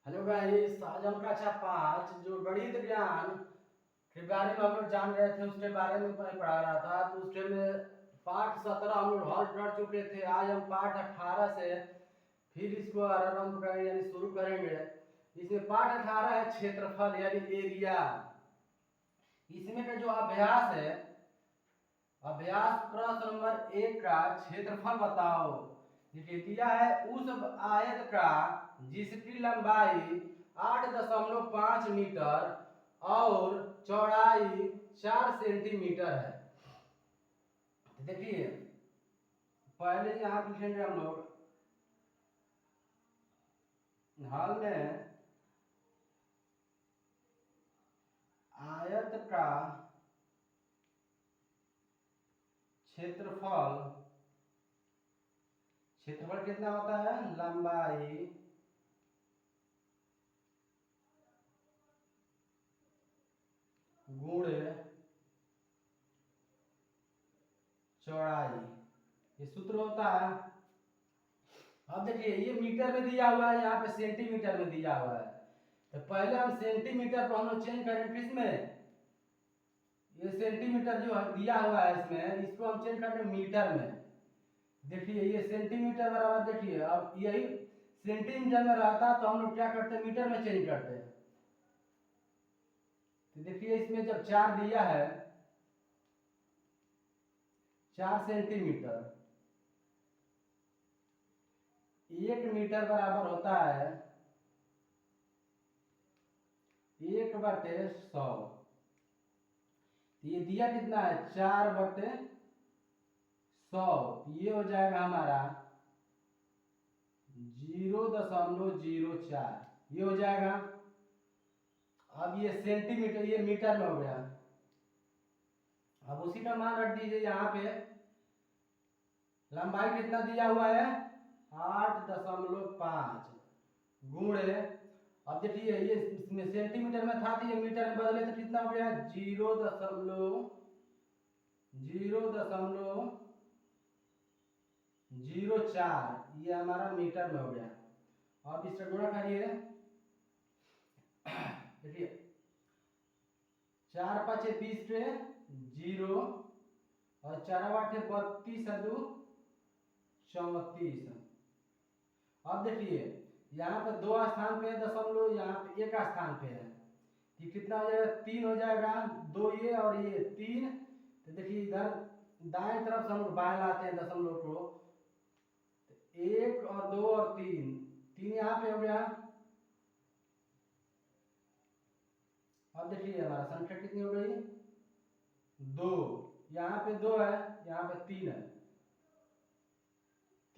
Hello guys, आज हम कक्षा 5 जो गणित ज्ञान के बारे में हम लोग जान रहे थे उसके बारे में मैं पढ़ा रहा था। तो उसके में पाठ 17 हम लोग हल कर चुके थे। आज हम पाठ 18 से फिर इसको आरंभ करेंगे यानी शुरू करेंगे। इसमें पाठ 18 है क्षेत्रफल यानी एरिया। इसमें का जो अभ्यास है, अभ्यास प्रश्न नंबर 1 का क्षेत्रफल बताओ। देखिए दिया है उस आयत का जिसकी लंबाई 8.5 मीटर और चौड़ाई 4 सेंटीमीटर है। देखिए पहले यहाँ लिखेंगे हम लोग हल में आयत का क्षेत्रफल, क्षेत्रफल कितना होता है, लंबाई गुणे चौड़ाई, ये सूत्र होता है। अब देखिए ये मीटर में दिया हुआ है, यहाँ पे सेंटीमीटर में दिया हुआ है। तो पहले हम सेंटीमीटर को हम लोग चेंज करेंगे किसमें, ये सेंटीमीटर जो दिया हुआ है इसमें, इसको हम चेंज करेंगे मीटर में। देखिए ये सेंटीमीटर बराबर, देखिए अब यही सेंटीमीटर में रहता तो हम लोग क्या करते हैं, मीटर में चेंज करते हैं। तो देखिए इसमें जब 4 दिया है, 4 सेंटीमीटर, 1 मीटर बराबर होता है 1/100। ये दिया कितना है, 4/100। ये हो जाएगा हमारा 0.04, ये हो जाएगा। अब ये सेंटीमीटर, ये मीटर में हो गया। अब उसी का मान रख दीजिए यहाँ पे। लंबाई कितना दिया हुआ है, 8.5 गुणे, अब देखिए ये सेंटीमीटर में था तो ये मीटर में बदले तो कितना हो गया, 0.04, ये हमारा मीटर में हो गया। अब इससे गुणा करिए, देखिए 4 5 20 पे 0 और 4 8 32 2 34। अब देखिए यहाँ पे 2 स्थान पे दशमलव, यहाँ पे 1 स्थान पे है, ये कितना हो जाएगा, 3 हो जाएगा। 2 ये और ये 3। तो देखिए इधर दाएं तरफ से हम लोग बाएं लाते हैं दशमलव को, 1 और 2 और 3, 3 यहाँ पे हो गया। अब देखिए हमारा संख्या कितनी हो गई, 2। यहाँ पे 2 है, यहाँ पे 3 है,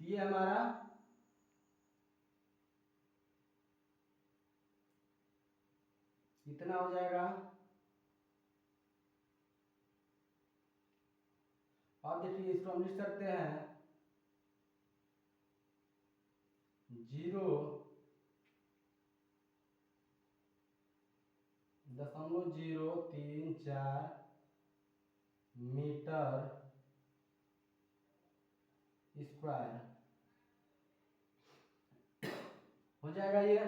तो ये हमारा इतना हो जाएगा। अब देखिए इसको हम लिख सकते हैं 0.034 मीटर स्क्वायर हो जाएगा। ये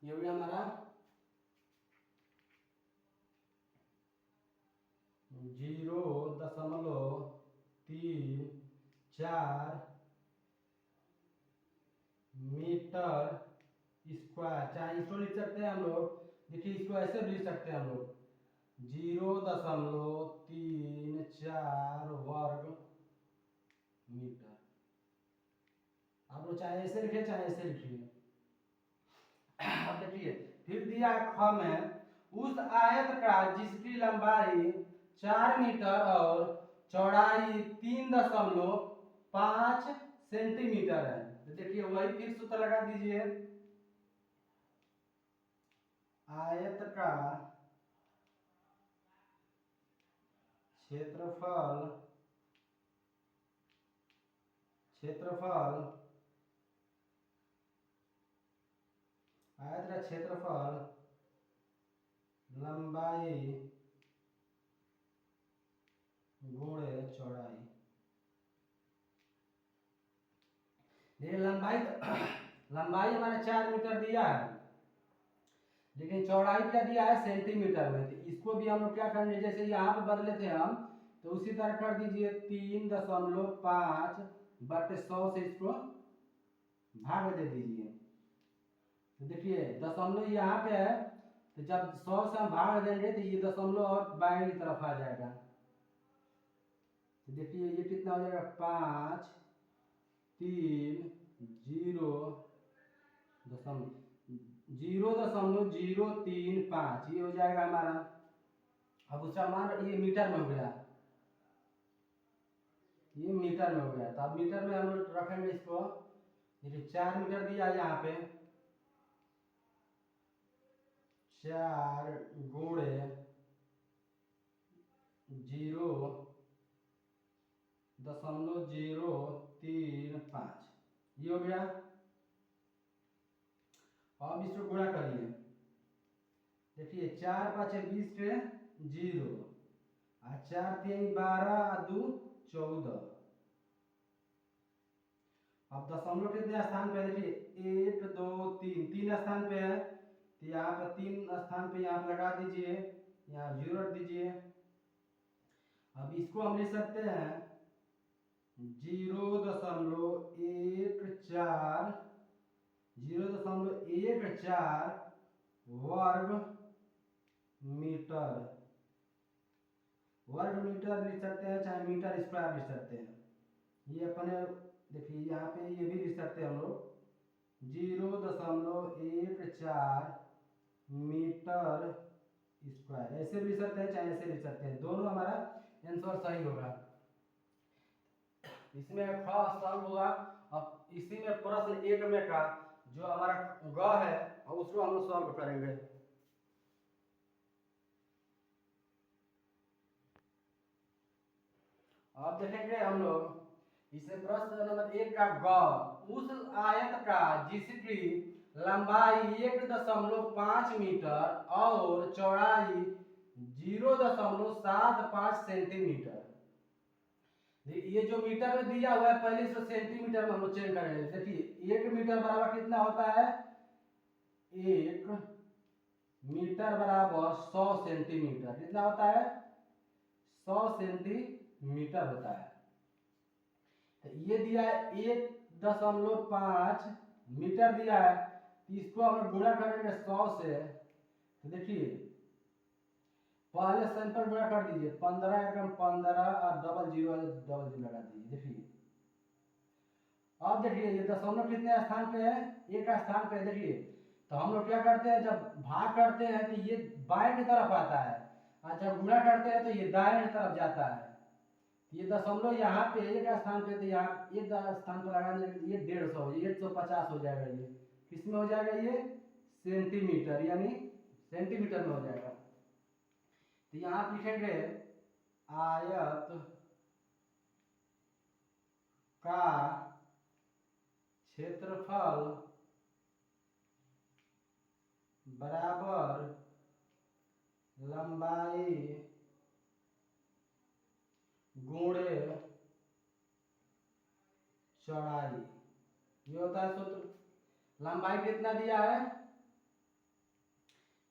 हो गया हमारा 0.34 मीटर स्क्वायर, चाहे इसको लिख सकते हैं हम लोग। देखिए इसको ऐसे भी लिख सकते हैं हम लोग, 0.34 वर्ग मीटर। आप लोग चाहे ऐसे लिखिए चाहे ऐसे लिखिए। अब देखिए फिर दिया ख में उस आयत का जिसकी लंबाई 4 मीटर और चौड़ाई 3.5 सेंटीमीटर है। तो देखिए वही फिर सूत्र लगा दीजिए, आयत का क्षेत्रफल, क्षेत्रफल आयत का क्षेत्रफल लंबाई गुणे चौड़ाई। ये लंबाई लंबाई हमारा 4 मीटर दिया है, लेकिन चौड़ाई क्या दिया है सेंटीमीटर में। तो इसको भी हम लोग क्या करेंगे, जैसे यहाँ पे बदले थे हम, तो उसी तरह कर दीजिए 3.5/100 से इसको भाग दे दीजिए। तो देखिए दशमलव यहाँ पे है, तो जब 100 से हम भाग देंगे तो ये दशमलव और बाएं की तरफ आ जाएगा। तो देखिए ये कितना हो जाएगा 5,3,0.035 ये हो जाएगा हमारा। अब उसका मान ये मीटर में हो गया, ये मीटर में हो गया। तो अब मीटर में हम लोग रखेंगे इसको, ये 4 मीटर दिया है यहाँ पे, 4 गुणे 0.035 ये हो गया। अब इसको गुणा करिए, देखिए 4×5 = 20 0 और 4×3 = 12 और 2 14। अब दशमलव कितने स्थान पे है, देखिए 1 2 3 स्थान पे है, तो यहाँ पर 3 स्थान पे यहाँ लगा दीजिए, यहाँ 0 रख दीजिए। अब इसको हम लिख सकते हैं 0.14 वर्ग मीटर। वर्ग मीटर लिख सकते हैं, चाहे मीटर स्क्वायर लिख सकते हैं। ये अपने देखिए यहाँ पे ये भी लिख सकते हैं हम लोग 0.14 मीटर स्क्वायर, ऐसे भी लिख सकते हैं चाहे ऐसे लिख सकते हैं, दोनों हमारा आंसर सही होगा। इसमें सॉल्व होगा। अब इसी में प्रश्न 1 में का जो हमारा ग है और उसको हम लोग सॉल्व करेंगे। अब देखेंगे हम लोग इसमें प्रश्न नंबर 1 का ग, उस आयत का जिसकी लंबाई 1.5 मीटर और चौड़ाई 0.75 सेंटीमीटर। ये जो मीटर में दिया हुआ है पहले इसको सेंटीमीटर में हम लोग चेंज करेंगे। देखिए 1 मीटर बराबर कितना होता है, 1 मीटर बराबर 100 सेंटीमीटर। कितना होता है 100 सेंटीमीटर होता है। तो ये दिया है 1.5 मीटर दिया है, तो इसको हम लोग गुणा करेंगे 100 से। तो देखिए पहले सिंपल गुणा कर दीजिए, 15 एकम 15 और डबल जीरो लगा दीजिए। देखिए अब देखिए ये दशमलव कितने स्थान पे है, एक स्थान पे है। देखिए तो हम लोग क्या करते हैं, जब भाग करते हैं तो ये बाएं की तरफ आता है, और जब गुणा करते हैं तो ये दाएं की तरफ जाता है। ये दशमलव यहाँ पे एक स्थान पे, तो यहाँ एक स्थान पर लगा देंगे, ये 150 150 हो जाएगा। ये किस में हो जाएगा, ये सेंटीमीटर, यानी सेंटीमीटर में हो जाएगा। तो यहाँ आप लिखेंगे आयत का क्षेत्रफल बराबर लंबाई गुणे चौड़ाई, ये होता है सूत्र। लंबाई कितना दिया है,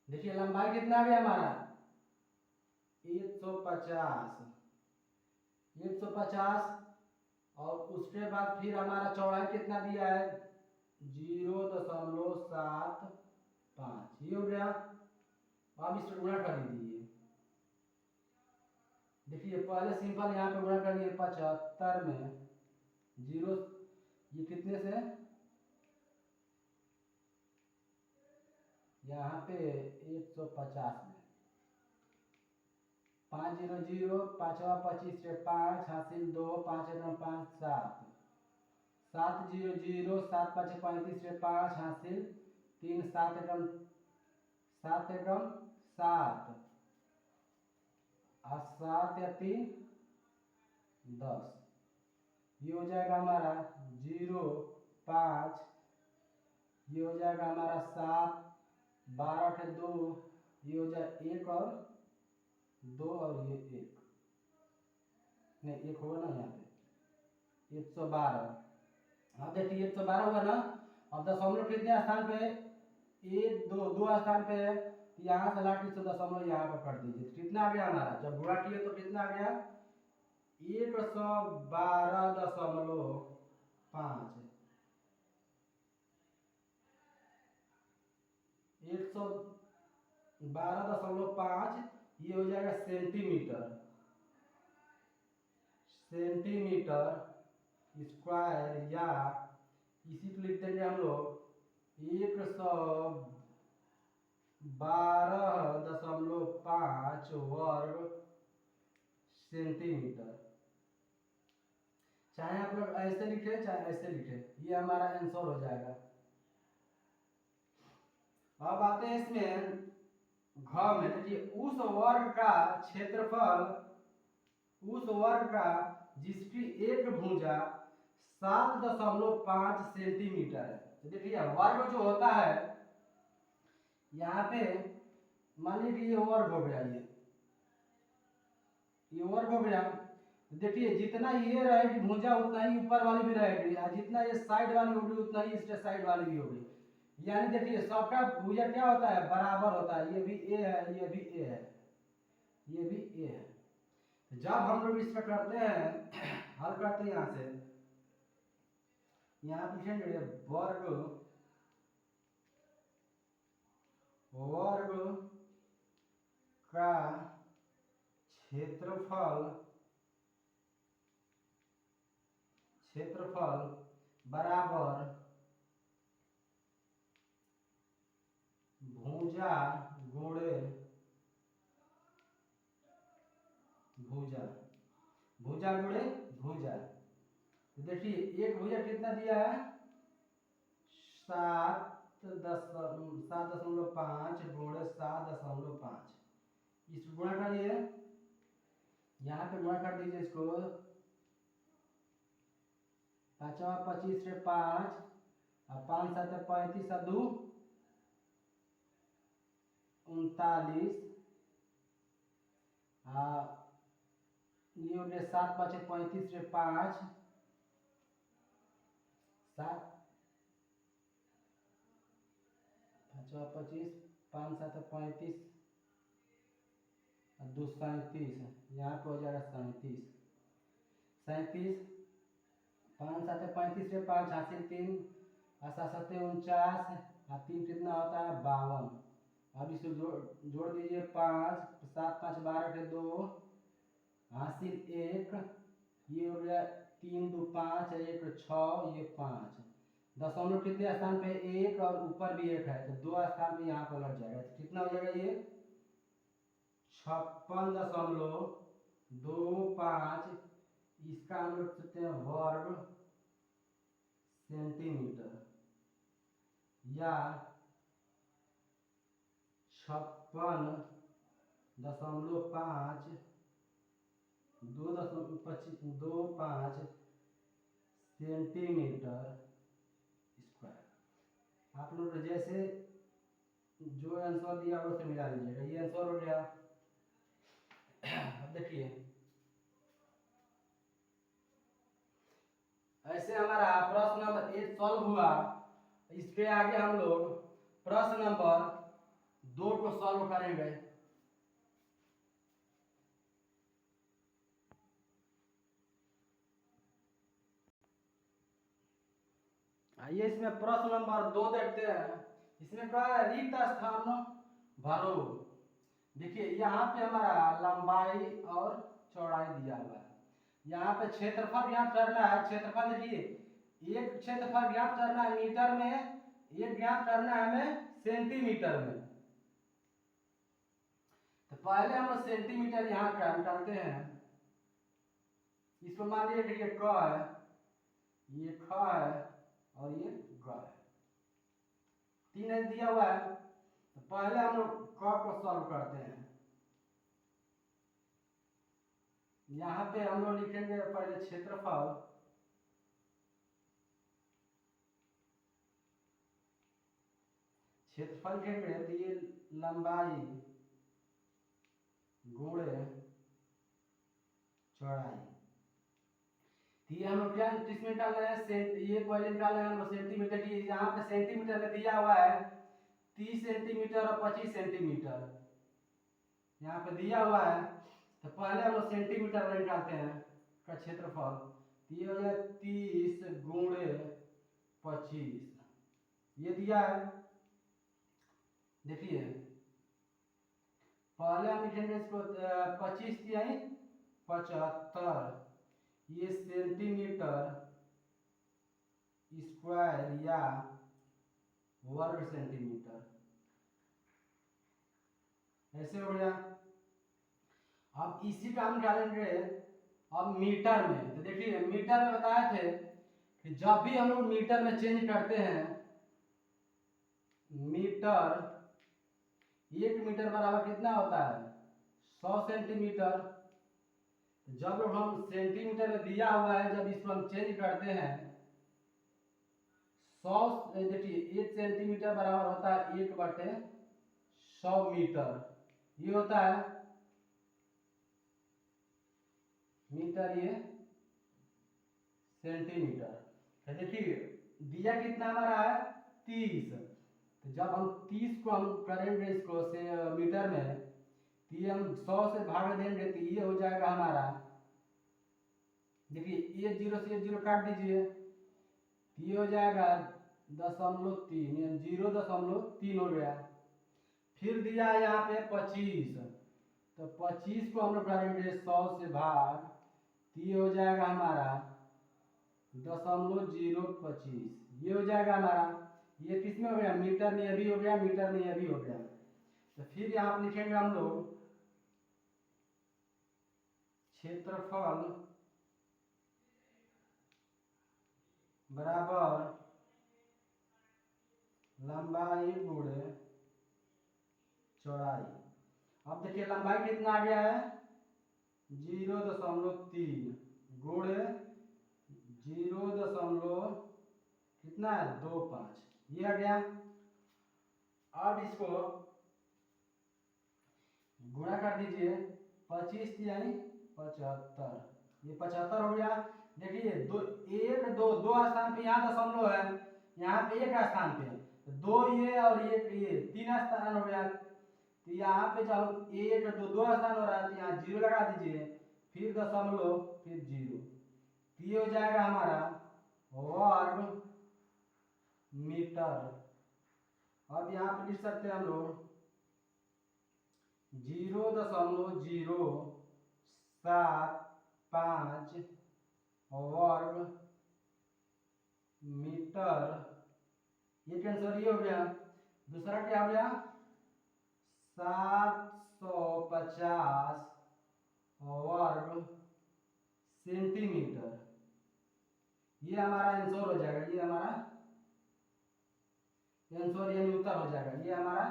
देखिए लंबाई कितना आ गया हमारा 150 और उसके बाद फिर हमारा चौड़ाई कितना दिया है 0.75 ये हो गया। अब इसको गुणा कर दीजिए। देखिए पहले सिंपल यहाँ पे गुणा करिए 75 में, जीरो ये कितने से, यहाँ पे 150 में 5 0 0 5वां 25 से 5 हासिल 2 5 एकम 5 7 7 0 0 7 5 35 से 5 हासिल 3 7 एकम 7 और 7 या 3 10 ये हो जाएगा हमारा 0 5 ये हो जाएगा हमारा 7 12 के 2 ये हो जाए 1 और 2 और ये 1। नहीं, एक होगा ना यहाँ पे 112। अब देखिए 112 हुआ ना। अब दशमलव कितने स्थान पे, एक दो दो स्थान पे है, यहाँ से लाके इसको दशमलव यहाँ पर कर दीजिए। कितना आ गया हमारा, जब गुणा किए तो कितना आ गया, 112.5, 112.5, ये हो जाएगा सेंटीमीटर, सेंटीमीटर स्क्वायर, या इसी को लिख देंगे हम लोग 112.5 वर्ग सेंटीमीटर। चाहे आप लोग ऐसे लिखे चाहे ऐसे लिखे, ये हमारा आंसर हो जाएगा। अब आते हैं इसमें घ में, देखिए उस वर्ग का क्षेत्रफल, उस वर्ग का जिसकी एक भुजा 7.5 सेंटीमीटर है। तो देखिए वर्ग जो होता है, यहाँ पे मान लीजिए ये वर्ग हो गया, ये वर्ग हो गया। देखिए जितना ये रहेगी भुजा उतना ही ऊपर वाली भी रहेगी, और जितना ये साइड वाली होगी उतना ही इसके साइड वाली भी होगी। यानी देखिए सबका भुजा क्या होता है, बराबर होता है। ये भी ए है, ये भी ए है, ये भी ए है। जब हम लोग इसमें करते हैं, हल करते हैं, यहाँ से यहाँ लिखेंगे वर्ग, वर्ग का क्षेत्रफल, क्षेत्रफल बराबर भुजा गुणे भुजा, भुजा गुणे भुजा। देखिए एक भुजा कितना दिया है, 7.5 गुणे 7.5, इस गुणा करिए, यहाँ पे गुणा कर दीजिए इसको, 5 से 5 और 5 7 35 और 2 39, ये हो गया 7 5 35 से 5 7 5 25 5 7 35 और 2 37, यहाँ पे हो जाएगा 37, 37, 5 7 35 से 5 हासिल 3 और 7 7 49 और 3 कितना होता है 52। अब इसको जोड़ दीजिए, 5 7 5 12 के 2 हासिल 1, ये हो गया 3 2 5 1 6, ये 5। दशमलव कितने स्थान पे, एक, और ऊपर भी एक है, तो 2 स्थान पे यहाँ पर लग जाएगा। तो कितना हो जाएगा ये 56.25, इसका हम लोग सकते हैं वर्ग सेंटीमीटर, या 56.5 2.25 सेंटीमीटर स्क्वायर। आप लोग जैसे जो आंसर दिया उससे मिला लीजिएगा, ये आंसर हो गया। अब देखिए ऐसे हमारा प्रश्न नंबर 1 सॉल्व हुआ। इसके आगे हम लोग प्रश्न नंबर 2 को सॉल्व करेंगे। आइए इसमें प्रश्न नंबर 2 देखते हैं। इसमें क्या है, रिक्त स्थान भरो। देखिए यहाँ पे हमारा लंबाई और चौड़ाई दिया हुआ है। यहाँ पे क्षेत्रफल ज्ञात करना है। क्षेत्रफल देखिए, एक क्षेत्रफल ज्ञात करना है मीटर में, एक ज्ञात करना है हमें सेंटीमीटर में। तो पहले हम लोग सेंटीमीटर यहाँ का निकालते हैं। इसको मान लीजिए ये क है, ये ख है और ये ग है, 3 दिया हुआ है। तो पहले हम लोग क को सॉल्व करते हैं। यहाँ पे हम लोग लिखेंगे पहले क्षेत्रफल, क्षेत्रफल लिखेंगे तो ये लंबाई गुणे चौड़ाई, तो ये हम लोग क्या इसमें निकाल रहे हैं ये पहले निकाल रहे हैं हम लोग सेंटीमीटर की। यहाँ पे सेंटीमीटर में दिया हुआ है 30 सेंटीमीटर और 25 सेंटीमीटर यहाँ पे दिया हुआ है। तो पहले हम लोग सेंटीमीटर में निकालते हैं का क्षेत्रफल। तो ये हो जाए 30 गुणे 25, ये दिया है। देखिए पहले हम लिखेंगे इसको 25 दिया 75, ये सेंटीमीटर स्क्वायर या वर्ग सेंटीमीटर, ऐसे हो गया। अब इसी का हम निकालेंगे अब मीटर में। तो देखिए मीटर में बताए थे कि जब भी हम लोग मीटर में चेंज करते हैं, मीटर 1 मीटर बराबर कितना होता है 100 सेंटीमीटर। जब लोग हम सेंटीमीटर में दिया हुआ है, जब इसको हम चेंज करते हैं 100, देखिए 1 सेंटीमीटर बराबर होता है 1/100 मीटर, ये होता है मीटर, ये सेंटीमीटर। तो देखिए दिया कितना हमारा है 30। तो जब हम 30 को हम करेंगे इसको से मीटर में, तो ये हम 100 से भाग देंगे तो ये हो जाएगा हमारा, देखिए 1 0 से 1 0 काट दीजिए, ये हो जाएगा 0.3, यानी 0.3 हो गया। फिर दिया है यहाँ पे 25, तो 25 को हम लोग करेंगे 100 से भाग, तो ये हो जाएगा हमारा 0.025, ये हो जाएगा हमारा। ये किस में हो गया मीटर में, ये भी हो गया मीटर में, ये भी हो गया। तो फिर यहाँ पे लिखेंगे हम लोग क्षेत्रफल बराबर लंबाई गुणे चौड़ाई। अब देखिए लंबाई कितना आ गया है 0.3 गुणे 0. कितना है 25, ये आ गया। अब इसको गुणा कर दीजिए, 25 यानी 75, ये 75 हो गया। देखिए दो एक दो दो स्थान पे यहाँ दशमलव है, यहाँ पे एक स्थान पे, तो 2 ये और एक ये 3 स्थान हो गया। तो यहाँ पे जब 1 2 2 स्थान हो रहा है तो यहाँ 0 लगा दीजिए, फिर दशमलव, फिर 0, तो ये हो जाएगा हमारा वर्ग मीटर। अब यहाँ पे लिख सकते हैं हम लोग 0.075 वर्ग मीटर, ये कैंसर ये हो गया। दूसरा क्या हो गया 750 वर्ग सेंटीमीटर, ये हमारा आंसर हो जाएगा, ये हमारा आंसर यानी उत्तर हो जाएगा, ये हमारा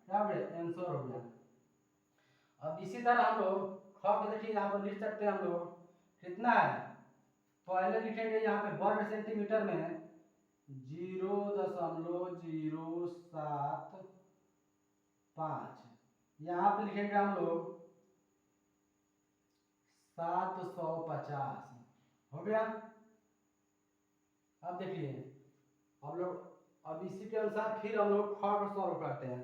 क्या हो गया आंसर हो गया। अब इसी तरह हम लोग ख को देखिए यहाँ पर लिख सकते हैं हम लोग कितना है, पहले लिखेंगे यहाँ पे वर्ग सेंटीमीटर में 0.075, यहाँ पे लिखेंगे हम लोग 750, हो गया। अब देखिए हम लोग अब इसी के अनुसार फिर हम लोग ख को सॉल्व करते हैं।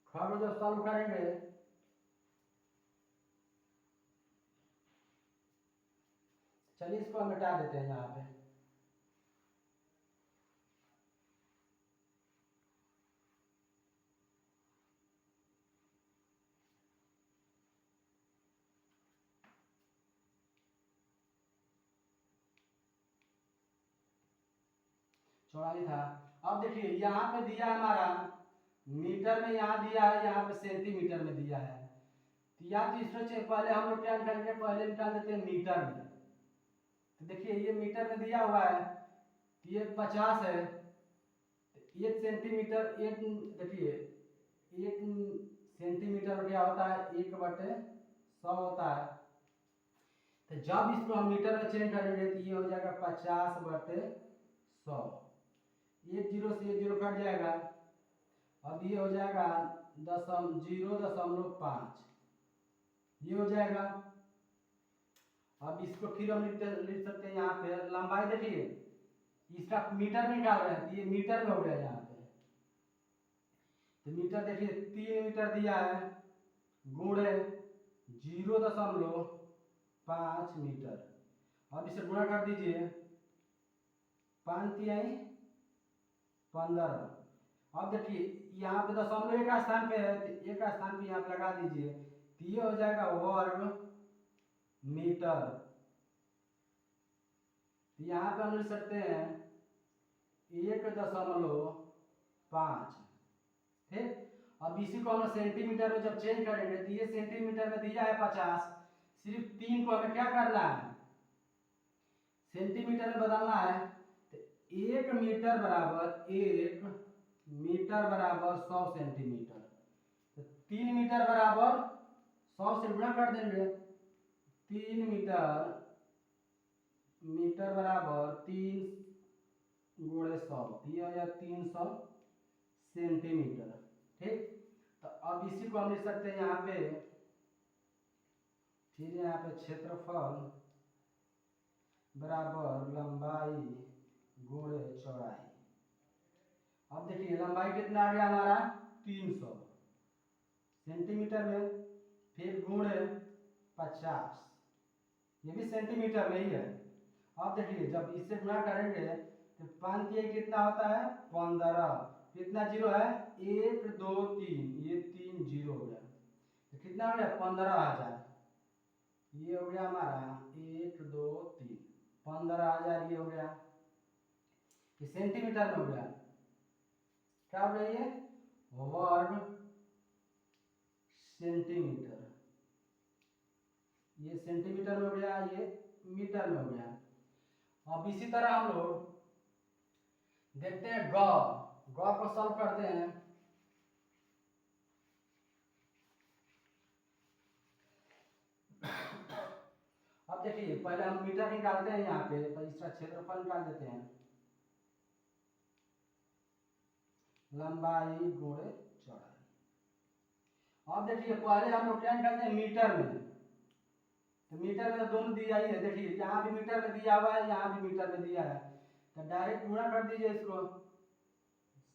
ख को जब सॉल्व करेंगे, चलिए इसको हम मिटा देते हैं यहाँ पे। चौड़ाई था। अब देखिए यहाँ पे दिया हमारा मीटर में, यहाँ दिया है, यहाँ पे सेंटीमीटर में दिया है। तो या तो इसमें पहले हम लोग क्या निकालेंगे, पहले निकाल देते हैं मीटर में। तो देखिए ये मीटर में दिया हुआ है, तो ये 50 है, 1 सेंटीमीटर, एक देखिए 1 सेंटीमीटर क्या होता है 1/100 होता है। तो जब इसको हम मीटर में चेंज करेंगे तो ये हो जाएगा 50/100, 1 0 से 1 0 कट जाएगा। अब ये हो जाएगा 0.5, ये हो जाएगा। अब इसको फिर हम लिख सकते हैं यहाँ पे लंबाई देखिए, इसका मीटर में निकाल रहे हैं तो ये मीटर में हो गया यहाँ पे। तो मीटर देखिए 3 मीटर दिया है गुणे 0.5 मीटर। अब इसे गुणा कर दीजिए, 5 तिहाई 15। अब देखिए यहाँ पे दशमलव एक स्थान पे है तो एक स्थान पे यहाँ पे लगा दीजिए, तो ये हो जाएगा वर्ग मीटर। तो यहाँ पे हम लिख सकते हैं 1.5। ठीक, अब इसी को हम सेंटीमीटर में जब चेंज करेंगे तो ये सेंटीमीटर में दिया है 50, सिर्फ 3 को हमें क्या करना है, सेंटीमीटर में बदलना है। तो 1 मीटर बराबर 100 सेंटीमीटर। तो 3 मीटर बराबर 100 से गुणा कर देंगे, 3 मीटर बराबर 3 गुणे 100, ये हो जाए 300 सेंटीमीटर। ठीक, तो अब इसी को हम लिख सकते हैं यहाँ पे, फिर यहाँ पे क्षेत्रफल बराबर लंबाई गुणे चौड़ाई। अब देखिए लंबाई कितना आ गया हमारा 300 सेंटीमीटर में, फिर गुणे 50, ये भी सेंटीमीटर में ही है। अब देखिए जब इससे गुणा करेंगे तो 5 ये कितना होता है 15, कितना जीरो है 1 2 3, ये 3 जीरो हो गया, तो कितना हो गया 15,000। ये हो गया हमारा 1 2 3 15,000, ये हो गया, ये सेंटीमीटर में हो गया। क्या हो गया ये वर्ग सेंटीमीटर, ये सेंटीमीटर में हो गया, ये मीटर में हो गया। अब इसी तरह हम लोग देखते हैं ग को सॉल्व करते हैं। अब देखिए पहले हम मीटर निकालते हैं यहाँ पे, तो इसका क्षेत्रफल निकाल देते हैं, लंबाई गुणे चौड़ाई। अब देखिए पहले हम लोग क्या निकालते हैं मीटर में, तो मीटर में तो दोनों दिया ही है, देखिए यहाँ भी मीटर में दिया हुआ है, यहाँ भी मीटर में दिया है, तो डायरेक्ट गुणा कर दीजिए इसको,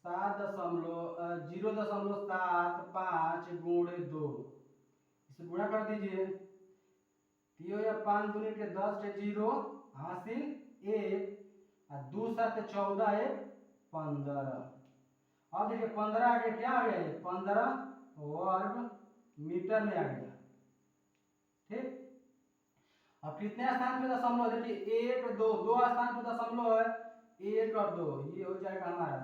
0.75 गुणे 2, इसे गुणा कर दीजिए, तो ये 5 दूनी के 10 के 0 हासिल 1 और 2 7 14 1 15। अब देखिए 15 आगे क्या आ गया, 15 वर्ग मीटर में आ गया। ठीक, अब कितने स्थान पे दशमलव, देखिए 1 2 दो स्थान पे दशमलव है, 1 और 2, ये हो जाएगा हमारा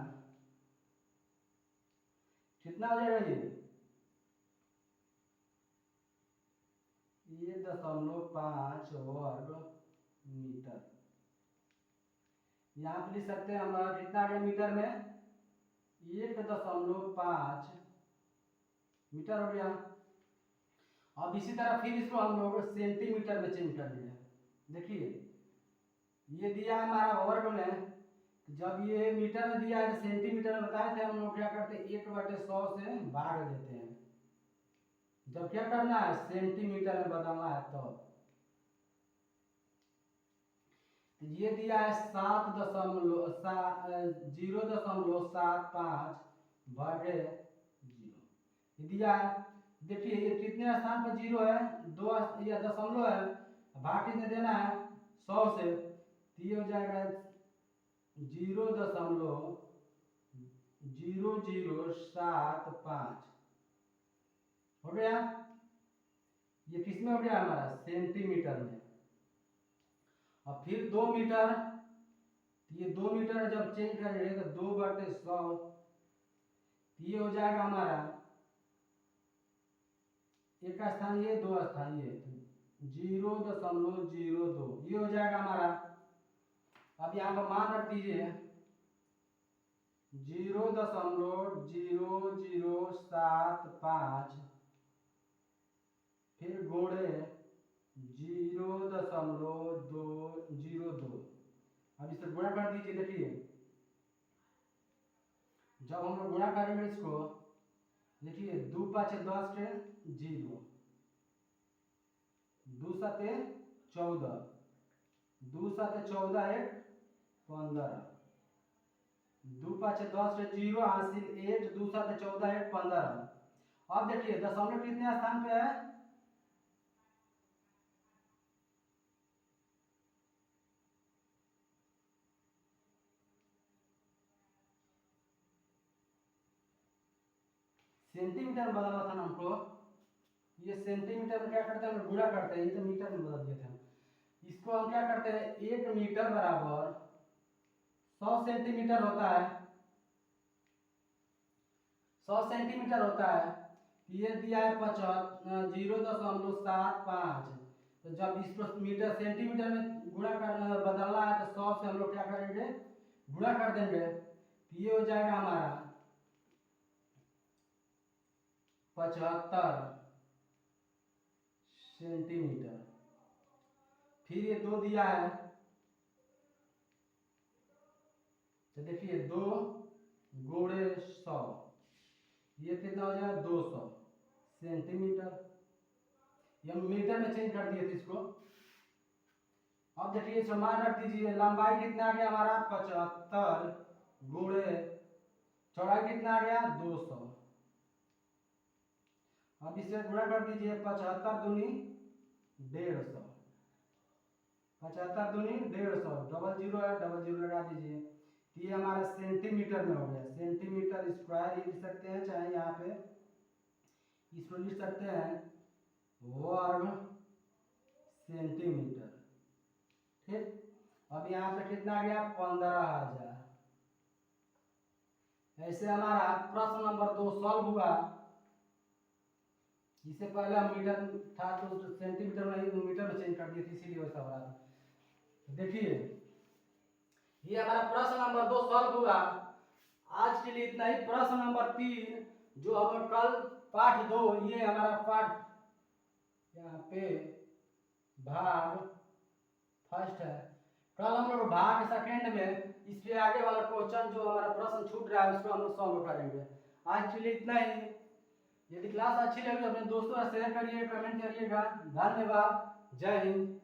कितना हो जाएगा, ये 1.5 वर्ग मीटर। यहाँ पे लिख सकते हैं हमारा कितना आ गया मीटर में 1.5 मीटर हो गया। अब इसी तरह फिर इसको हम लोग सेंटीमीटर में चेंज कर दिया, देखिए ये दिया है हमारा वर्ग में, जब ये मीटर में दिया है सेंटीमीटर में बताए थे हम लोग क्या करते हैं 1/100 से भाग देते हैं, जब क्या करना है सेंटीमीटर में बदलना है तो ये दिया है 0.75 भागे 0 दिया है। देखिए ये कितने स्थान पर जीरो है, 2 या दशमलव है, भाग कितने देना है 100 से, तो ये हो जाएगा 0.0075 हो गया। ये किसमें हो गया हमारा सेंटीमीटर में। और फिर 2 मीटर, ये 2 मीटर जब चेंज करेंगे तो 2/100, ये हो जाएगा हमारा एक स्थान ये 2 स्थान ये 0.02, ये हो जाएगा हमारा। अब यहाँ पर मान रख दीजिए 0.0075 फिर गुणे 0.202। अब इसे गुणा कर दीजिए, देखिए जब हम लोग गुणा करेंगे इसको, देखिए 2 5 10 के 0, 2 7 14, 2 7 14 1 15, 2 5 10 0 हासिल 8, 2 7 14 1 15। अब देखिए दशमलव कितने स्थान पे है? सेंटीमीटर में बदलना था ना हमको। ये सेंटीमीटर में क्या करते हैं, हम गुणा करते हैं, ये तो मीटर में बदल दिए थे। इसको हम क्या करते हैं, 1 मीटर बराबर 100 सेंटीमीटर होता है, 100 सेंटीमीटर होता है। ये दिया है 0.75। तो जब इसको मीटर सेंटीमीटर में गुणा कर बदलना है तो 100 से हम लोग क्या करेंगे, गुणा कर देंगे। तो ये हो जाएगा हमारा 75 सेंटीमीटर। फिर ये 2 दिया है, तो देखिए 2 गुणे 100, ये कितना हो जाएगा 200 सेंटीमीटर। ये हम मीटर में चेंज कर दिए थे इसको। अब देखिए समान रख दीजिए, लंबाई कितना आ गया हमारा 75 गुणे चौड़ाई कितना आ गया 200। अब इसे गुणा कर दीजिए, 75 दूनी 150, 75 दूनी 150, डबल जीरो है, डबल जीरो लगा दीजिए। तो ये हमारा सेंटीमीटर में हो गया, सेंटीमीटर स्क्वायर ही लिख सकते हैं, चाहे यहाँ पे इसको लिख सकते हैं वर्ग सेंटीमीटर। ठीक, अब यहाँ पे कितना आ गया 15,000। ऐसे हमारा प्रश्न नंबर 2 सॉल्व हुआ। इससे पहले हम मीटर था तो सेंटीमीटर में मीटर में चेंज कर दिए थे, इसीलिए वैसा हो रहा था। देखिए ये हमारा प्रश्न नंबर 2 सॉल्व हुआ। आज के लिए इतना ही। प्रश्न नंबर 3 जो हम कल पाठ 2, ये हमारा पाठ यहाँ पे भाग फर्स्ट है। कल हम लोग भाग सेकंड में इसके आगे वाला क्वेश्चन जो हमारा प्रश्न छूट रहा है उसको हम लोग सॉल्व करेंगे। आज के लिए इतना ही। यदि क्लास अच्छी लगी तो अपने दोस्तों से शेयर करिए, कमेंट करिएगा। धन्यवाद, जय हिंद।